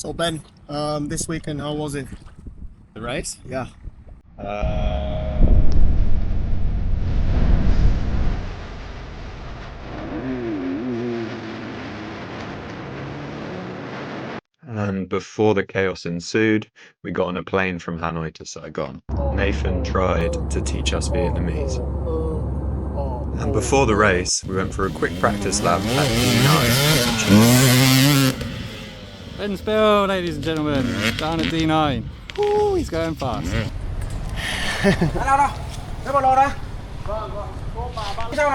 So Ben, this weekend, how was it? The race? Yeah. And before the chaos ensued, we got on a plane from Hanoi to Saigon. Nathan tried to teach us Vietnamese. And before the race, we went for a quick practice lap at D9. Ben Spill, ladies and gentlemen, down at D9. Woo, he's going fast.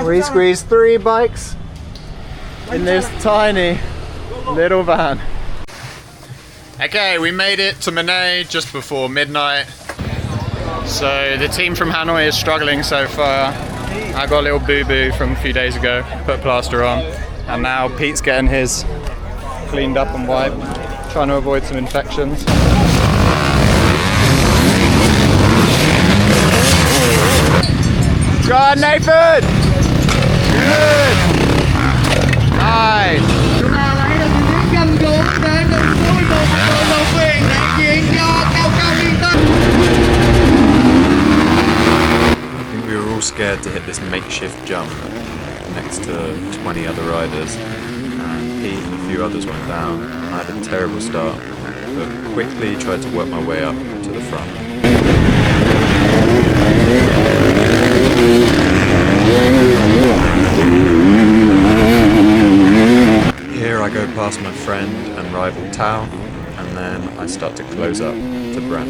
We squeezed 3 bikes in this tiny little van. Okay, we made it to Mui Ne just before midnight. So the team from Hanoi is struggling so far. I got a little boo-boo from a few days ago, put plaster on, and now Pete's getting his cleaned up and wiped, trying to avoid some infections. Go on, Nathan! Good! Nice! I think we were all scared to hit this makeshift jump next to 20 other riders. And Pete and a few others went down. I had a terrible start, but quickly tried to work my way up to the front. Here I go past my friend and rival Tao, and then I start to close up to Brent.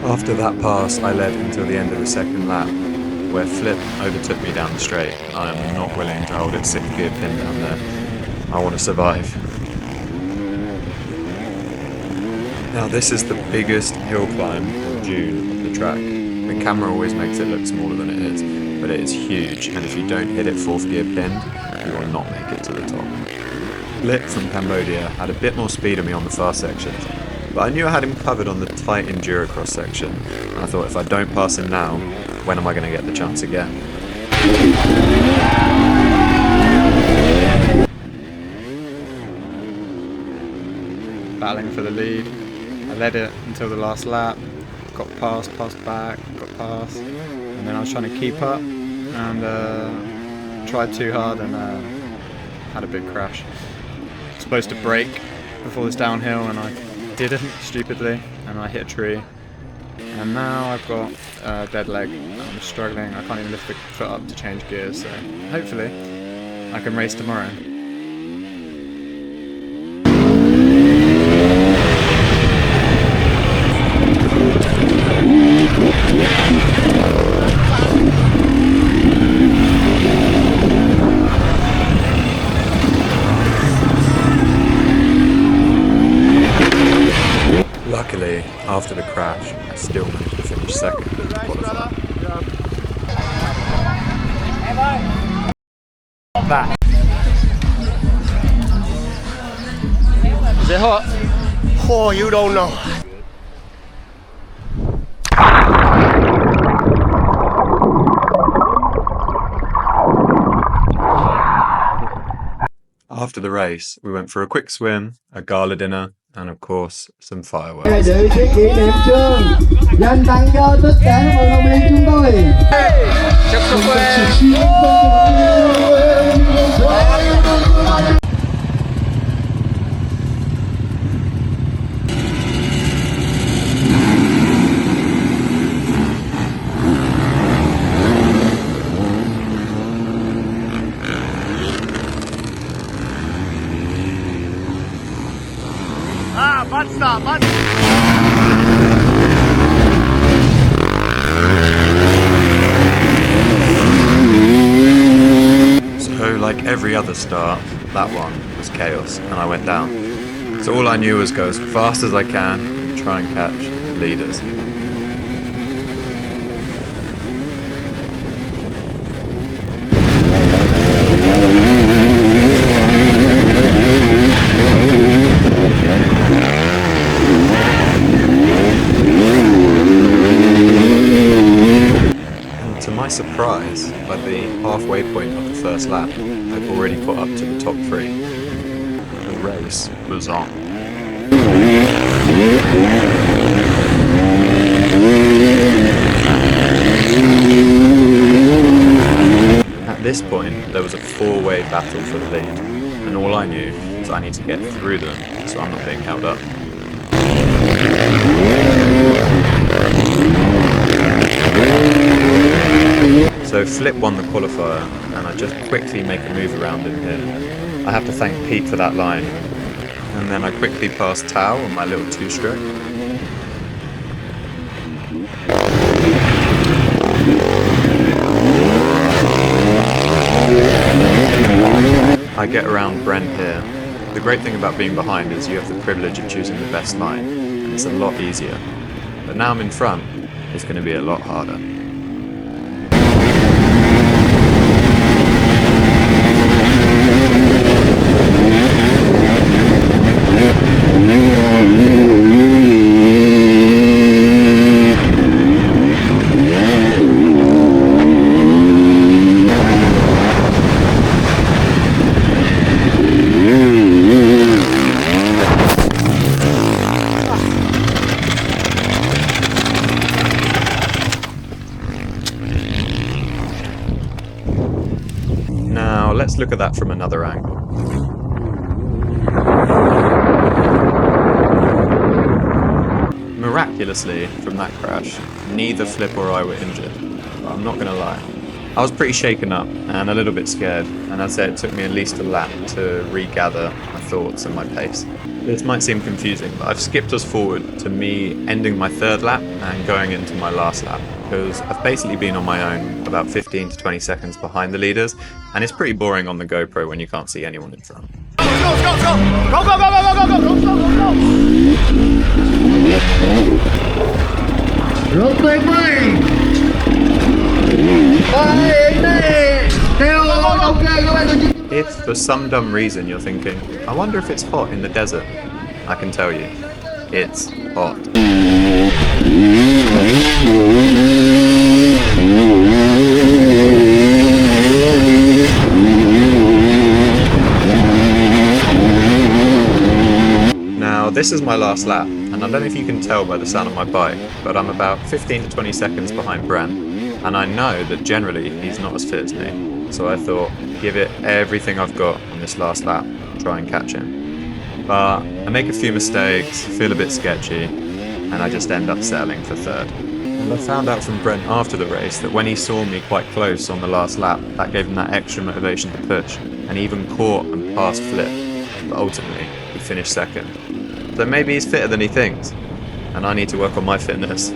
After that pass, I led until the end of the second lap, where Flip overtook me down the straight. I am not willing to hold its 6th gear pin down there. I want to survive. Now this is the biggest hill climb of June of the track. The camera always makes it look smaller than it is, but it is huge, and if you don't hit it 4th gear pinned, you will not make it to the top. Flip from Cambodia had a bit more speed on me on the fast sections, but I knew I had him covered on the tight enduro cross section, and I thought if I don't pass him now, when am I going to get the chance again? Battling for the lead. I led it until the last lap, got past back, got past, and then I was trying to keep up and tried too hard and had a big crash. I was supposed to brake before this downhill and I didn't, stupidly, and I hit a tree. And now I've got a dead leg. I'm struggling, I can't even lift the foot up to change gears, so hopefully I can race tomorrow. Luckily, after the crash, I still managed to finish second in the qualifier. That. Is it hot? Oh, you don't know. After the race, we went for a quick swim, a gala dinner, and of course, some fireworks. Để chiếc kỷ niệm chương dành tặng cho tất cả các vận động viên chúng tôi. Chúc mừng Bus stop, bus. So, like every other start, that one was chaos, and I went down. So all I knew was go as fast as I can and try and catch the leaders. surprise, by the halfway point of the first lap, I've already got up to the top 3. The race was on. At this point, there was a 4-way battle for the lead, and all I knew was I need to get through them so I'm not being held up. So Flip won the qualifier, and I just quickly make a move around in here. I have to thank Pete for that line. And then I quickly passed Tao on my little 2-stroke. I get around Brent here. The great thing about being behind is you have the privilege of choosing the best line, and it's a lot easier. But now I'm in front, it's going to be a lot harder. Now let's look at that from another angle. Miraculously, from that crash, neither Flip or I were injured. But I'm not going to lie. I was pretty shaken up and a little bit scared, and I'd say it took me at least a lap to regather my thoughts and my pace. This might seem confusing, but I've skipped us forward to me ending my 3rd lap and going into my last lap, because I've basically been on my own about 15 to 20 seconds behind the leaders, and it's pretty boring on the GoPro when you can't see anyone in front. If for some dumb reason you're thinking, I wonder if it's hot in the desert, I can tell you, it's hot. Now this is my last lap, and I don't know if you can tell by the sound of my bike, but I'm about 15 to 20 seconds behind Brent, and I know that generally he's not as fit as me. So I thought, give it everything I've got on this last lap, try and catch him. But I make a few mistakes, feel a bit sketchy, and I just end up settling for 3rd. And I found out from Brent after the race that when he saw me quite close on the last lap, that gave him that extra motivation to push, and he even caught and passed Flip, but ultimately he finished 2nd. So maybe he's fitter than he thinks, and I need to work on my fitness.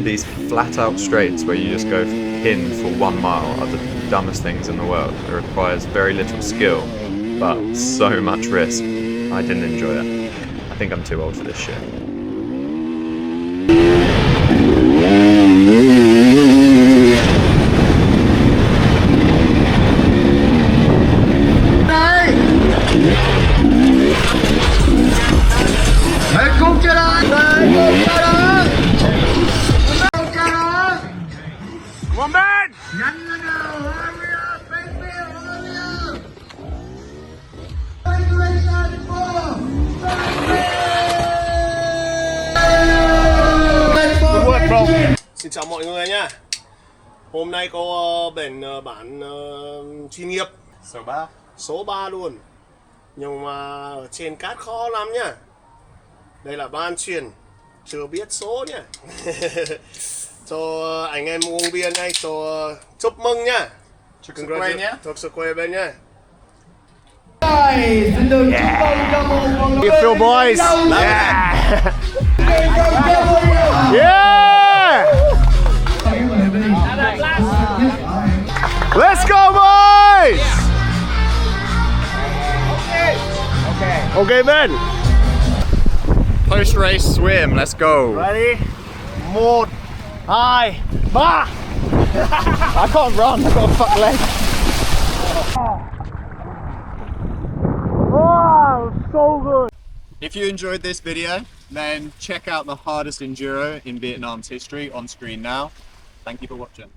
These flat out straights where you just go in for 1 mile are the dumbest things in the world. It requires very little skill, but so much risk. I didn't enjoy it. I think I'm too old for this shit. Come on, man! Good work, bro. Xin chào mọi người nha. Hôm nay có bản chuyên nghiệp số 3 luôn. Nhưng mà ở trên cát khó lắm nhá. Đây là ban truyền, chưa biết số nhá. Cho anh em uống bia này cho chúc mừng nhá. Chúc sức khỏe nhé. Chúc sức khỏe bên nhá. You feel boys? Yeah. Yeah. Let's go, boys. Okay, Ben. Post-race swim, let's go. Ready? 1, Hi! Bah! I can't run, I've got a fuck leg. Oh, so good! If you enjoyed this video, then check out the hardest enduro in Vietnam's history on screen now. Thank you for watching.